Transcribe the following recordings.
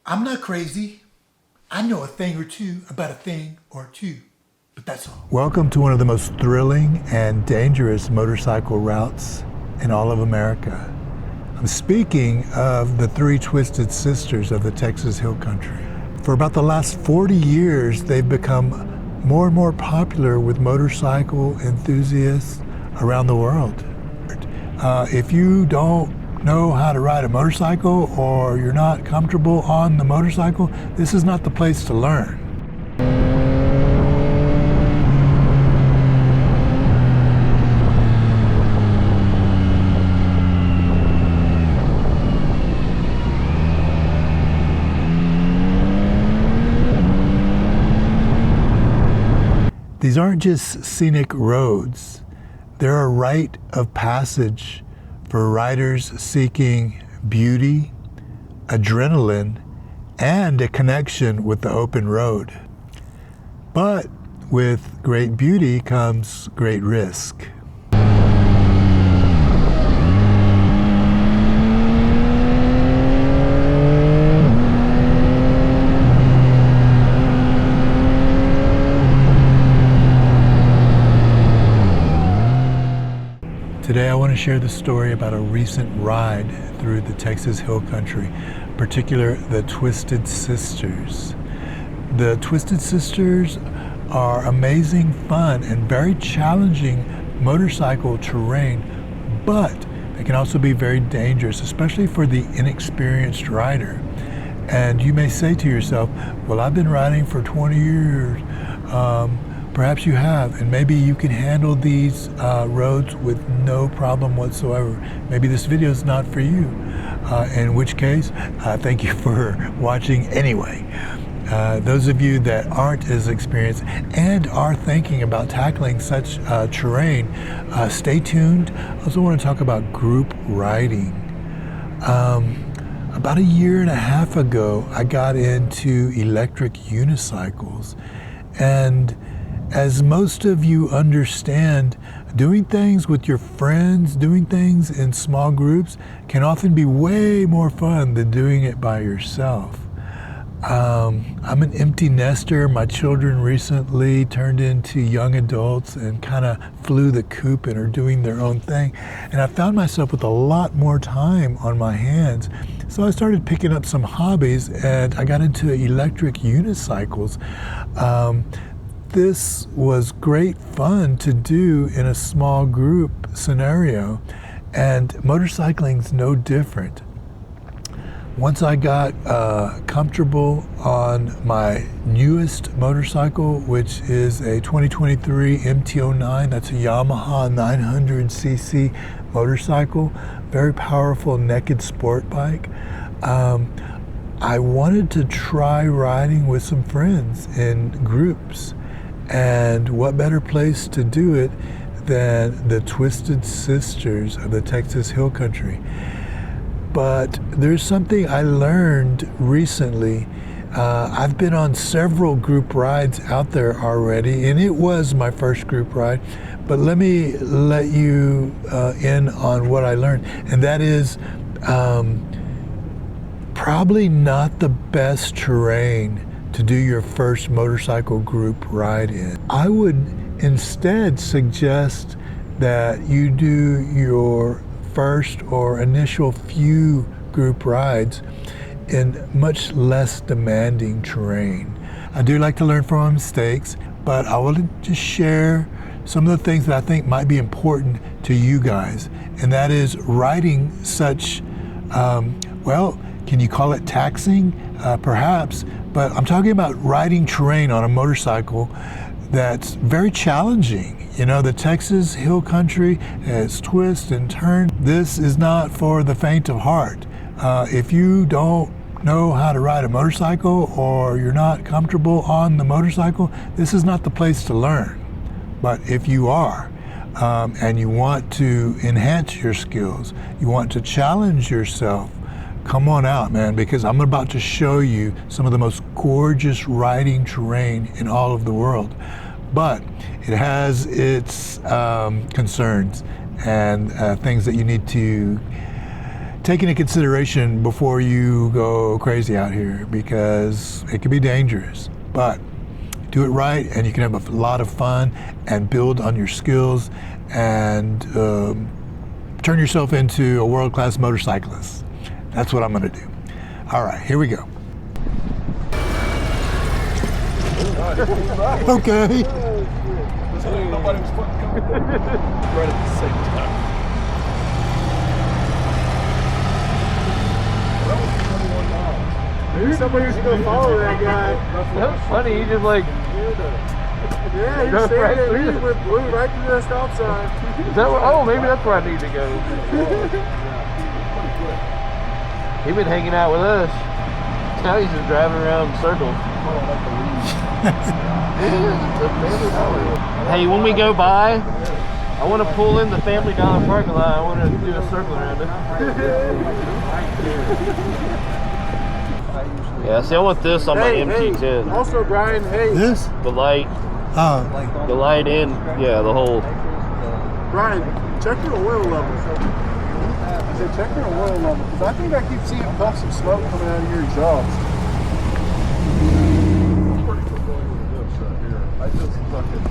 I'm not crazy. I know a thing or two about a thing or two, but that's all. Welcome to one of the most thrilling and dangerous motorcycle routes in all of America. I'm speaking of the three twisted sisters of the Texas Hill Country. For about the last 40 years, they've become more and more popular with motorcycle enthusiasts around the world. If you don't know how to ride a motorcycle or you're not comfortable on the motorcycle, this is not the place to learn. These aren't just scenic roads. They're a rite of passage for riders seeking beauty, adrenaline, and a connection with the open road. But with great beauty comes great risk. Today I want to share the story about a recent ride through the Texas Hill Country, in particular the Twisted Sisters. The Twisted Sisters are amazing fun and very challenging motorcycle terrain, but they can also be very dangerous, especially for the inexperienced rider. And you may say to yourself, well, I've been riding for 20 years. Perhaps you have, and maybe you can handle these roads with no problem whatsoever. Maybe this video is not for you, in which case, thank you for watching anyway. Those of you that aren't as experienced and are thinking about tackling such terrain, stay tuned. I also want to talk about group riding. About a year and a half ago, I got into electric unicycles, and as most of you understand, doing things with your friends, doing things in small groups can often be way more fun than doing it by yourself. I'm an empty nester. My children recently turned into young adults and kind of flew the coop and are doing their own thing. And I found myself with a lot more time on my hands. So I started picking up some hobbies and I got into electric unicycles. This was great fun to do in a small group scenario, and motorcycling's no different. Once I got comfortable on my newest motorcycle, which is a 2023 MT-09, that's a Yamaha 900cc motorcycle, very powerful naked sport bike. I wanted to try riding with some friends in groups. And what better place to do it than the Twisted Sisters of the Texas Hill Country. But there's something I learned recently. I've been on several group rides out there already, and it was my first group ride. But let me let you in on what I learned, and that is probably not the best terrain to do your first motorcycle group ride in. I would instead suggest that you do your first or initial few group rides in much less demanding terrain. I do like to learn from my mistakes, but I will just share some of the things that I think might be important to you guys, and that is riding such, well, can you call it taxing? Perhaps, but I'm talking about riding terrain on a motorcycle that's very challenging. You know, the Texas Hill Country has twists and turns. This is not for the faint of heart. If you don't know how to ride a motorcycle or you're not comfortable on the motorcycle, this is not the place to learn. But if you are, and you want to enhance your skills, you want to challenge yourself, come on out, man, because I'm about to show you some of the most gorgeous riding terrain in all of the world. But it has its concerns and things that you need to take into consideration before you go crazy out here, because it can be dangerous. But do it right and you can have a lot of fun and build on your skills and turn yourself into a world-class motorcyclist. That's what I'm going to do. All right, here we go. Okay. Nobody was fucking coming right at the same time. That was 21 miles. Maybe somebody's gonna follow that guy. That was funny. He just like. Yeah, he was standing there. He went blue right to the stop sign. Is that where, oh, maybe that's where I need to go. He been hanging out with us. Now he's just driving around in circles. Hey, when we go by, I want to pull in the Family Dollar parking lot. I want to do a circle around it. Yeah, see, I want this on my MT10. Also, Brian, hey. This? The light. Oh. The light in, yeah, the whole. Brian, check your oil level. I said, check your oil level, because I think I keep seeing puffs of smoke coming out of your exhaust. I just fucking,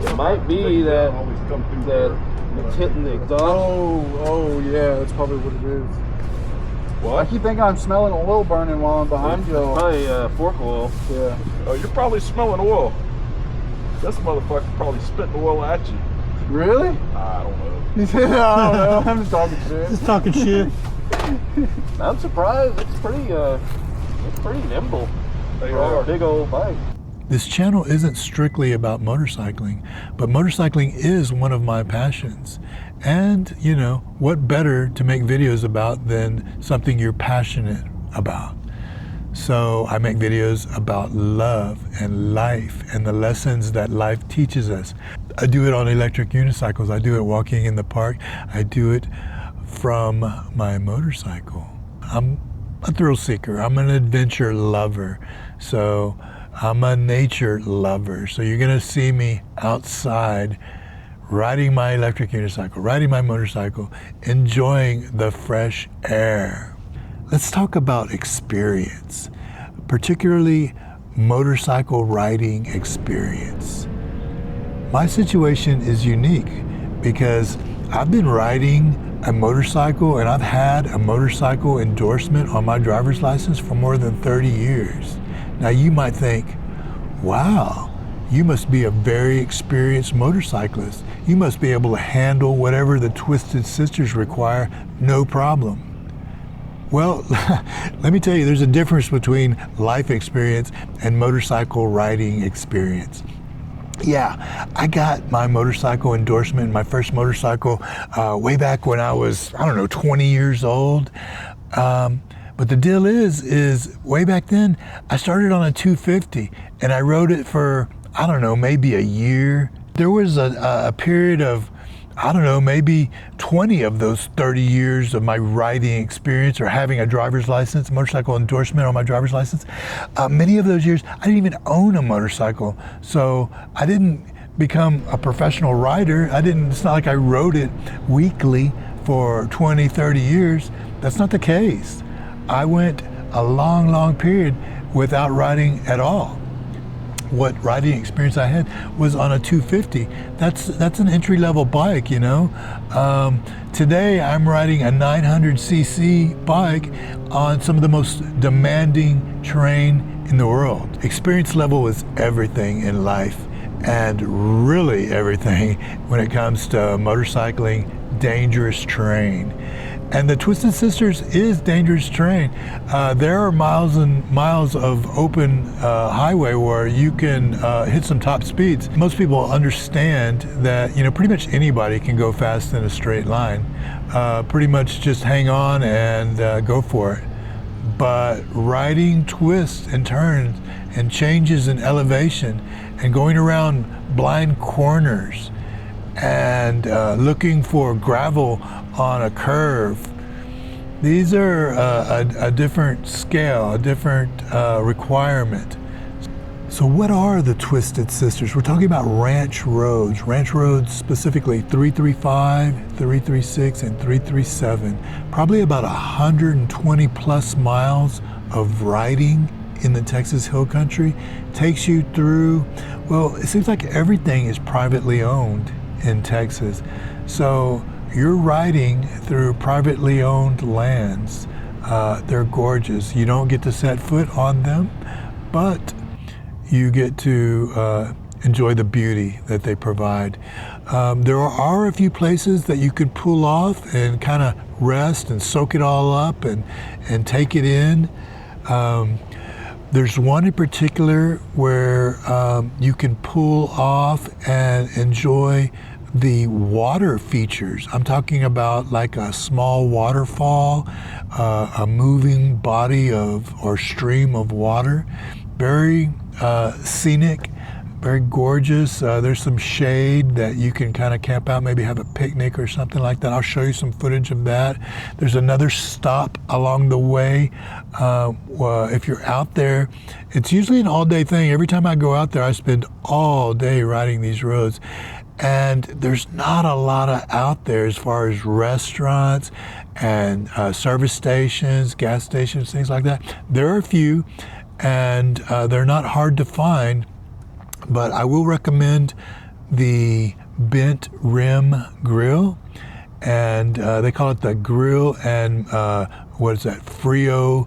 It might be that it's hitting the exhaust. Oh, yeah, that's probably what it is. what? I keep thinking I'm smelling oil burning while I'm behind you. Probably fork oil. Yeah. Oh, you're probably smelling oil. This motherfucker probably spitting oil at you. Really? I don't know. He said, I don't know. I'm just talking shit. Just talking shit. I'm surprised. It's pretty nimble. They for are. a big old bike. This channel isn't strictly about motorcycling, but motorcycling is one of my passions. And, you know, what better to make videos about than something you're passionate about? So I make videos about love and life and the lessons that life teaches us. I do it on electric unicycles. I do it walking in the park. I do it from my motorcycle. I'm a thrill seeker. I'm an adventure lover. So I'm a nature lover. So you're gonna see me outside riding my electric unicycle, riding my motorcycle, enjoying the fresh air. Let's talk about experience, particularly motorcycle riding experience. My situation is unique because I've been riding a motorcycle and I've had a motorcycle endorsement on my driver's license for more than 30 years. Now you might think, wow, you must be a very experienced motorcyclist. You must be able to handle whatever the Twisted Sisters require, no problem. Well, let me tell you, there's a difference between life experience and motorcycle riding experience. Yeah, I got my motorcycle endorsement, my first motorcycle, way back when I was, 20 years old. But the deal is way back then, I started on a 250 and I rode it for, maybe a year. There was a period of, maybe 20 of those 30 years of my riding experience or having a driver's license, motorcycle endorsement on my driver's license. Many of those years, I didn't even own a motorcycle. So I didn't become a professional rider. It's not like I rode it weekly for 20, 30 years. That's not the case. I went a long, long period without riding at all. What riding experience I had was on a 250. That's an entry-level bike, you know. Today I'm riding a 900cc bike on some of the most demanding terrain in the world. Experience level is everything in life, and really everything when it comes to motorcycling dangerous terrain. And the Twisted Sisters is dangerous terrain. There are miles and miles of open highway where you can hit some top speeds. Most people understand that, pretty much anybody can go fast in a straight line. Pretty much just hang on and go for it. But riding twists and turns and changes in elevation and going around blind corners and looking for gravel on a curve. These are a different scale, a different requirement. So what are the Twisted Sisters? We're talking about ranch roads specifically 335, 336, and 337. Probably about 120 plus miles of riding in the Texas Hill Country. Takes you through, well, it seems like everything is privately owned in Texas. So you're riding through privately owned lands. They're gorgeous. You don't get to set foot on them, but you get to enjoy the beauty that they provide. There are a few places that you could pull off and kind of rest and soak it all up and take it in. There's one in particular where you can pull off and enjoy the water features. I'm talking about like a small waterfall, a moving body or stream of water. Very scenic, very gorgeous. There's some shade that you can kind of camp out, maybe have a picnic or something like that. I'll show you some footage of that. There's another stop along the way. If you're out there, it's usually an all-day thing. Every time I go out there, I spend all day riding these roads. And there's not a lot out there as far as restaurants and service stations, gas stations, things like that. There are a few, and they're not hard to find, but I will recommend the Bent Rim Grill, and they call it the Grill and Frio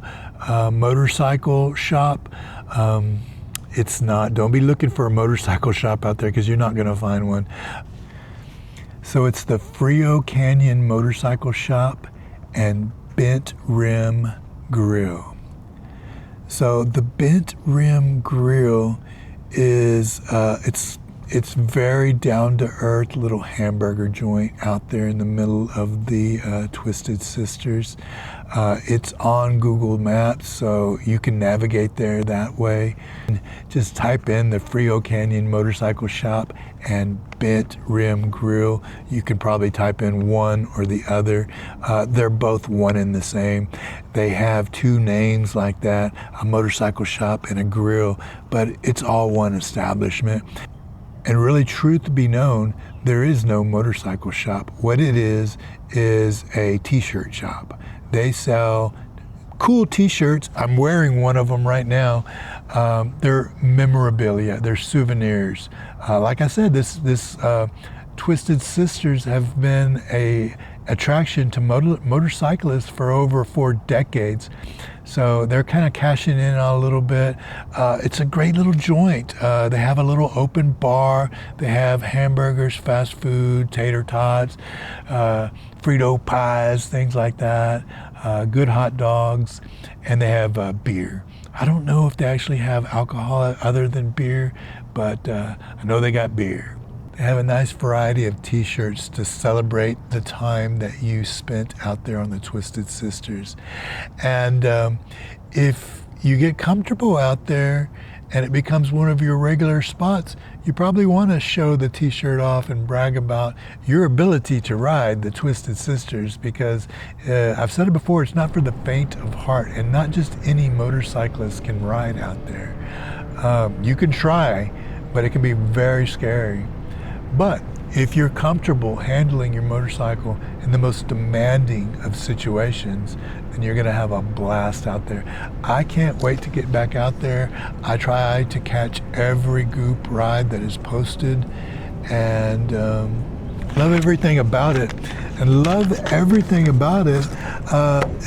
Motorcycle Shop. It's not, don't be looking for a motorcycle shop out there because you're not going to find one. So it's the Frio Canyon Motorcycle Shop and Bent Rim Grill. So the Bent Rim Grill is, it's very down-to-earth little hamburger joint out there in the middle of the Twisted Sisters. It's on Google Maps, so you can navigate there that way. Just type in the Frio Canyon Motorcycle Shop and Bent Rim Grill. You can probably type in one or the other. They're both one and the same. They have two names like that, a motorcycle shop and a grill, but it's all one establishment. And really, truth be known, there is no motorcycle shop. What it is a t-shirt shop. They sell cool t-shirts. I'm wearing one of them right now. They're memorabilia, they're souvenirs. Like I said, this Twisted Sisters have been a attraction to motorcyclists for over 4 decades. So they're kind of cashing in on a little bit. It's a great little joint. They have a little open bar. They have hamburgers, fast food, tater tots, Frito pies, things like that, good hot dogs, and they have beer. I don't know if they actually have alcohol other than beer, but I know they got beer. They have a nice variety of t-shirts to celebrate the time that you spent out there on the Twisted Sisters. And if you get comfortable out there and it becomes one of your regular spots, you probably want to show the t-shirt off and brag about your ability to ride the Twisted Sisters, because I've said it before, it's not for the faint of heart, and not just any motorcyclist can ride out there. You can try, but it can be very scary. But if you're comfortable handling your motorcycle in the most demanding of situations, then you're going to have a blast out there. I can't wait to get back out there. I try to catch every group ride that is posted, and love everything about it. And love everything about it,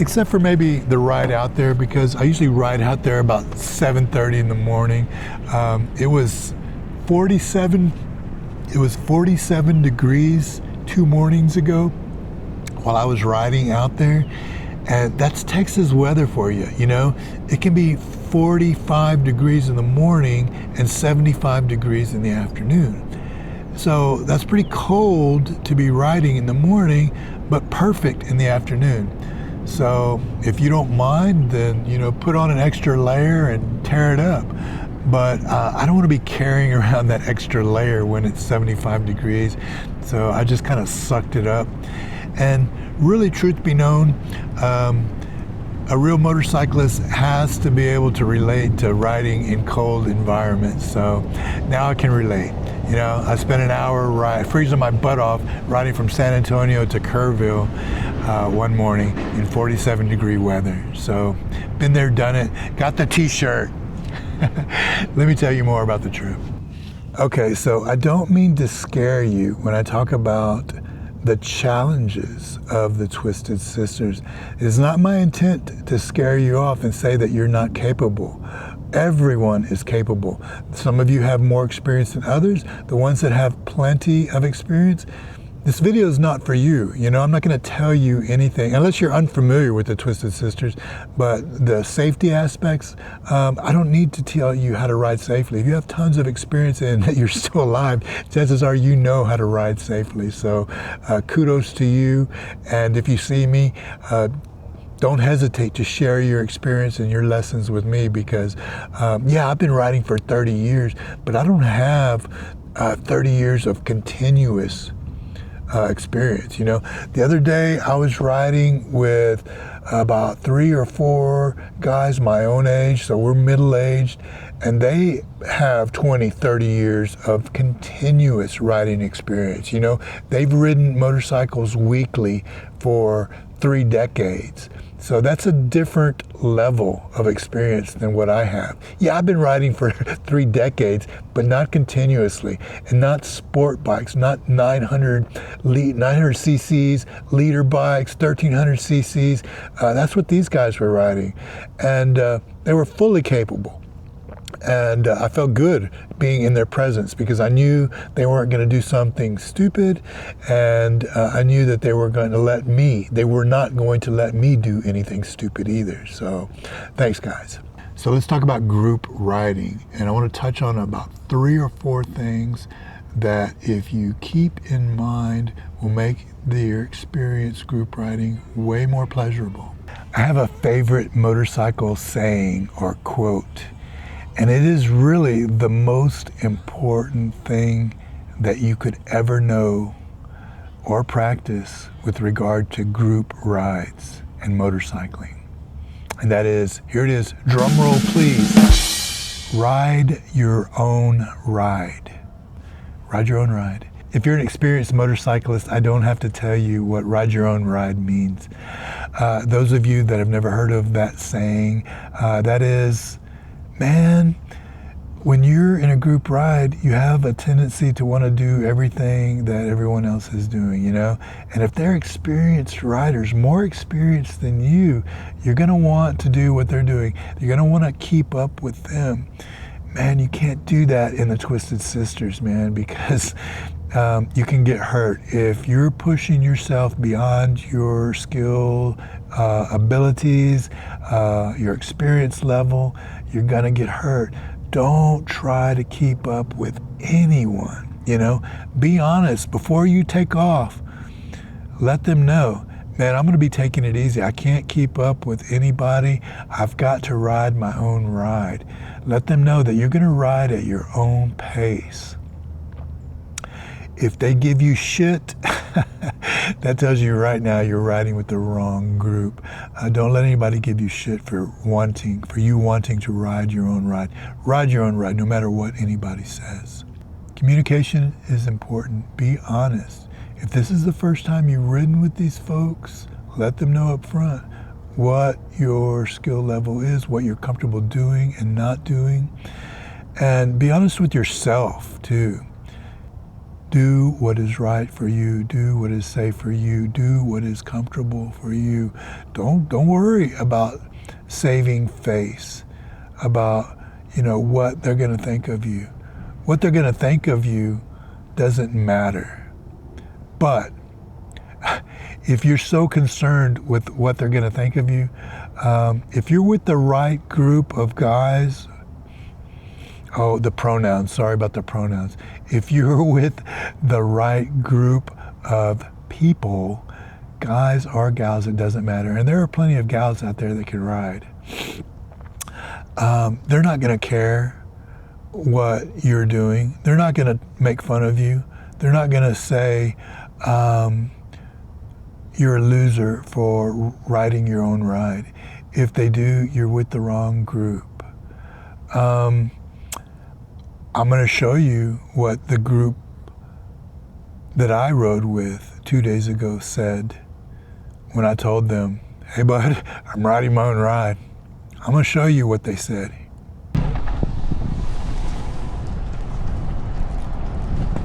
except for maybe the ride out there, because I usually ride out there about 7:30 in the morning. It was 47 degrees 2 mornings ago while I was riding out there, and that's Texas weather for you. You know, it can be 45 degrees in the morning and 75 degrees in the afternoon. So that's pretty cold to be riding in the morning, but perfect in the afternoon. So if you don't mind, then, you know, put on an extra layer and tear it up. But I don't want to be carrying around that extra layer when it's 75 degrees. So I just kind of sucked it up. And really, truth be known, A real motorcyclist has to be able to relate to riding in cold environments. So now I can relate. You know, I spent an hour freezing my butt off riding from San Antonio to Kerrville one morning in 47-degree weather. So been there, done it, got the t-shirt. Let me tell you more about the trip. Okay, so I don't mean to scare you when I talk about the challenges of the Twisted Sisters. It's not my intent to scare you off and say that you're not capable. Everyone is capable. Some of you have more experience than others. The ones that have plenty of experience, this video is not for you. You know, I'm not going to tell you anything unless you're unfamiliar with the Twisted Sisters, but the safety aspects, I don't need to tell you how to ride safely. If you have tons of experience and you're still alive, chances are you know how to ride safely. So kudos to you. And if you see me, don't hesitate to share your experience and your lessons with me because, yeah, I've been riding for 30 years, but I don't have 30 years of continuous experience. You know, the other day I was riding with about 3 or 4 guys my own age, so we're middle-aged, and they have 20, 30 years of continuous riding experience. You know, they've ridden motorcycles weekly for 3 decades. So that's a different level of experience than what I have. Yeah, I've been riding for 3 decades, but not continuously, and not sport bikes, not 900 cc's, liter bikes, 1300 cc's. That's what these guys were riding. And they were fully capable. And I felt good being in their presence because I knew they weren't going to do something stupid, and I knew that they were not going to let me do anything stupid either. So thanks, guys. So let's talk about group riding, and I want to touch on about 3 or 4 things that if you keep in mind will make your experience group riding way more pleasurable. I have a favorite motorcycle saying or quote, and it is really the most important thing that you could ever know or practice with regard to group rides and motorcycling. And that is, here it is, drum roll please, ride your own ride. Ride your own ride. If you're an experienced motorcyclist, I don't have to tell you what ride your own ride means. Those of you that have never heard of that saying, that is, man, when you're in a group ride, you have a tendency to want to do everything that everyone else is doing, you know? And if they're experienced riders, more experienced than you, you're going to want to do what they're doing. You're going to want to keep up with them. Man, you can't do that in the Twisted Sisters, man, because you can get hurt. If you're pushing yourself beyond your skill, abilities, your experience level, you're gonna get hurt. Don't try to keep up with anyone, you know? Be honest before you take off. Let them know, man, I'm gonna be taking it easy. I can't keep up with anybody. I've got to ride my own ride. Let them know that you're gonna ride at your own pace. If they give you shit, that tells you right now you're riding with the wrong group. Don't let anybody give you shit for you wanting to ride your own ride. Ride your own ride, no matter what anybody says. Communication is important. Be honest. If this is the first time you've ridden with these folks, let them know up front what your skill level is, what you're comfortable doing and not doing. And be honest with yourself, too. Do what is right for you. Do what is safe for you. Do what is comfortable for you. Don't worry about saving face, about, you know, what they're going to think of you. What they're going to think of you doesn't matter. But if you're so concerned with what they're going to think of you, if you're with the right group of guys, oh, the pronouns, sorry about the pronouns. If you're with the right group of people, guys or gals, it doesn't matter. And there are plenty of gals out there that can ride. They're not gonna care what you're doing. They're not gonna make fun of you. They're not gonna say, you're a loser for riding your own ride. if they do, you're with the wrong group. I'm going to show you what the group that I rode with 2 days ago said when I told them, hey bud, I'm riding my own ride. I'm going to show you what they said.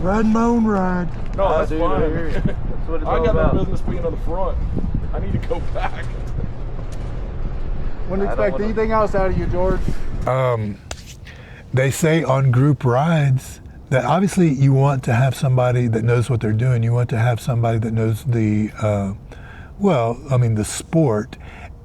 Riding my own ride. No, that's dude, fine. I hear you. That's what it's I all got about. no business being on the front. I need to go back. Wouldn't I don't expect wanna- anything else out of you, George. They say on group rides that obviously you want to have somebody that knows what they're doing. You want to have somebody that knows the, the sport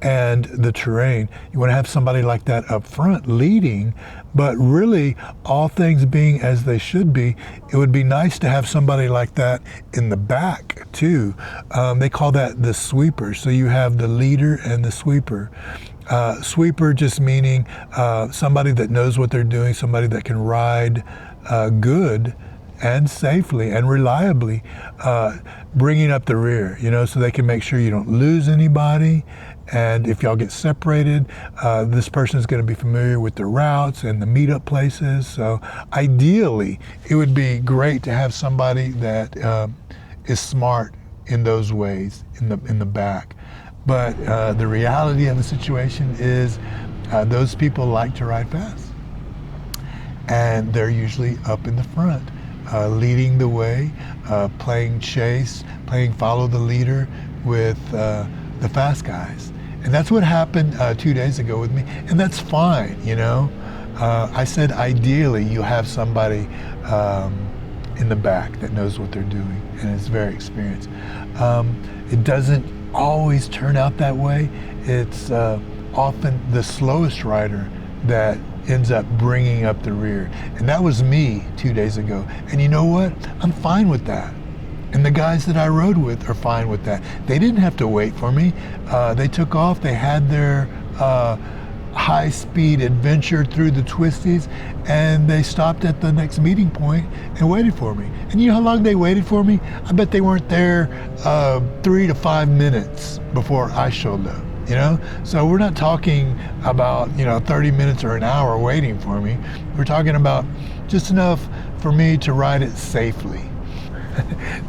and the terrain. You want to have somebody like that up front leading, but really, all things being as they should be, it would be nice to have somebody like that in the back too. They call that the sweeper. So you have the leader and the sweeper. Sweeper just meaning somebody that knows what they're doing, somebody that can ride good and safely and reliably, bringing up the rear, so they can make sure you don't lose anybody. And if y'all get separated, this person is going to be familiar with the routes and the meetup places. So ideally, it would be great to have somebody that is smart in those ways in the back. But the reality of the situation is those people like to ride fast. And they're usually up in the front, leading the way, playing chase, playing follow the leader with the fast guys. And that's what happened 2 days ago with me. And that's fine, I said ideally you have somebody in the back that knows what they're doing and is very experienced. It doesn't always turn out that way. It's often the slowest rider that ends up bringing up the rear. And that was me 2 days ago. And you know what? I'm fine with that. And the guys that I rode with are fine with that. They didn't have to wait for me. They took off. They had their high-speed adventure through the twisties, and they stopped at the next meeting point and waited for me. And you know how long they waited for me? I bet they weren't there 3 to 5 minutes before I showed up. So we're not talking about 30 minutes or an hour waiting for me. We're talking about just enough for me to ride it safely.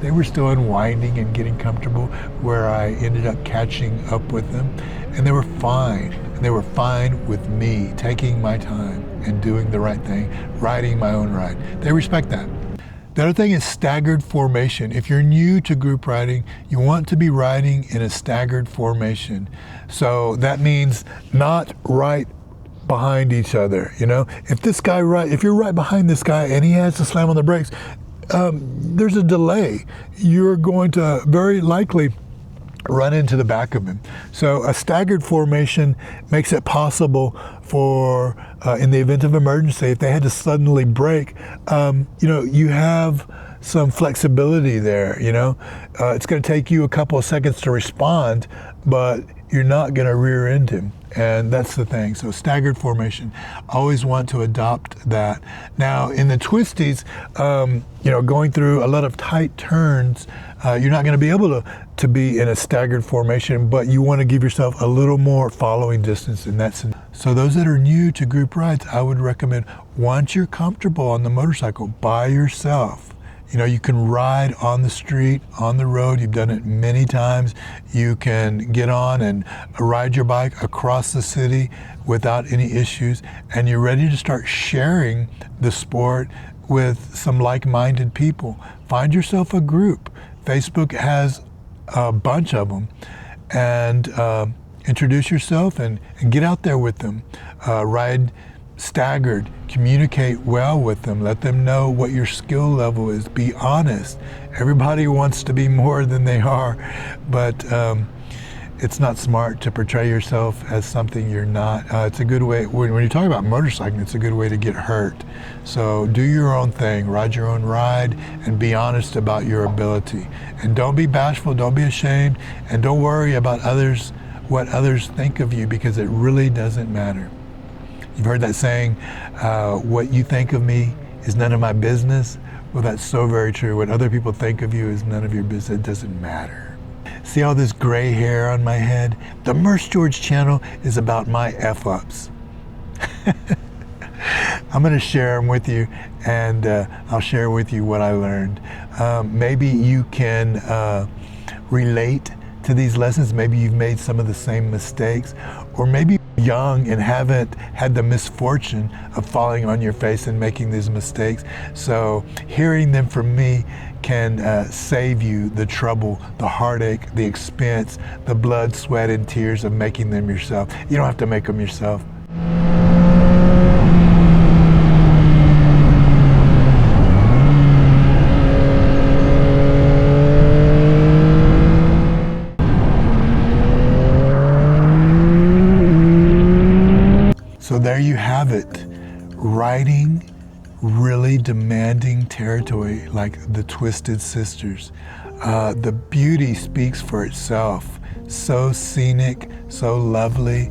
They were still unwinding and getting comfortable where I ended up catching up with them, and they were fine. And they were fine with me taking my time and doing the right thing, riding my own ride. They respect that. The other thing is staggered formation. If you're new to group riding, you want to be riding in a staggered formation. So that means not right behind each other. If you're right behind this guy and he has to slam on the brakes, there's a delay. You're going to very likely run into the back of him. So a staggered formation makes it possible for, in the event of emergency, if they had to suddenly brake, you have some flexibility there. It's going to take you a couple of seconds to respond, but you're not going to rear end him. And that's the thing. So staggered formation, always want to adopt that. Now in the twisties, going through a lot of tight turns, you're not going to be able to be in a staggered formation, but you want to give yourself a little more following distance in that sense. So those that are new to group rides, I would recommend, once you're comfortable on the motorcycle by yourself, you can ride on the street, on the road. You've done it many times. You can get on and ride your bike across the city without any issues, and you're ready to start sharing the sport with some like-minded people. Find yourself a group. Facebook has a bunch of them, and introduce yourself and get out there with them. Ride staggered, communicate well with them, let them know what your skill level is, be honest. Everybody wants to be more than they are, but it's not smart to portray yourself as something you're not. It's a good way, when you talk about motorcycling, it's a good way to get hurt. So do your own thing, ride your own ride, and be honest about your ability. And don't be bashful, don't be ashamed, and don't worry about what others think of you, because it really doesn't matter. You've heard that saying, what you think of me is none of my business. Well, that's so very true. What other people think of you is none of your business. It doesn't matter. See all this gray hair on my head? The Merce George channel is about my F-ups. I'm going to share them with you, and I'll share with you what I learned. Maybe you can relate to these lessons. Maybe you've made some of the same mistakes, or maybe you're young and haven't had the misfortune of falling on your face and making these mistakes. So hearing them from me can save you the trouble, the heartache, the expense, the blood, sweat, and tears of making them yourself. You don't have to make them yourself. So there you have it, riding really demanding territory like the Twisted Sisters. The beauty speaks for itself. So scenic, so lovely,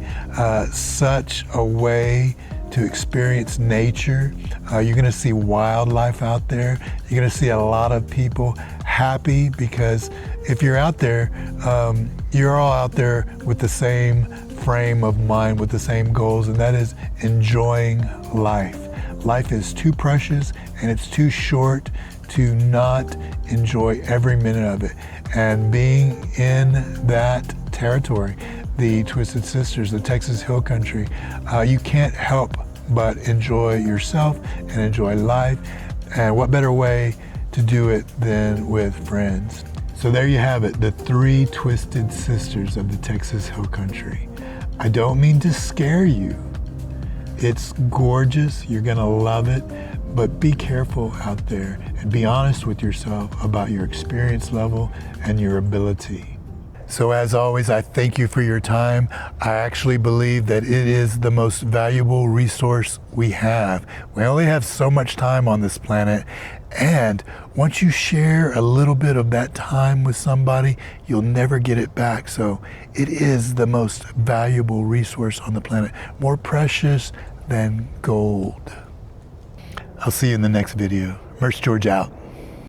such a way to experience nature. You're gonna see wildlife out there. You're gonna see a lot of people happy, because if you're out there, you're all out there with the same frame of mind, with the same goals, and that is enjoying life. Life is too precious and it's too short to not enjoy every minute of it. And being in that territory, the Twisted Sisters, the Texas Hill Country, you can't help but enjoy yourself and enjoy life. And what better way to do it than with friends? So there you have it, the 3 Twisted Sisters of the Texas Hill Country. I don't mean to scare you. It's gorgeous, you're gonna love it, but be careful out there and be honest with yourself about your experience level and your ability. So as always, I thank you for your time. I actually believe that it is the most valuable resource we have. We only have so much time on this planet, and once you share a little bit of that time with somebody, you'll never get it back. So it is the most valuable resource on the planet, more precious than gold. I'll see you in the next video. Merce George out.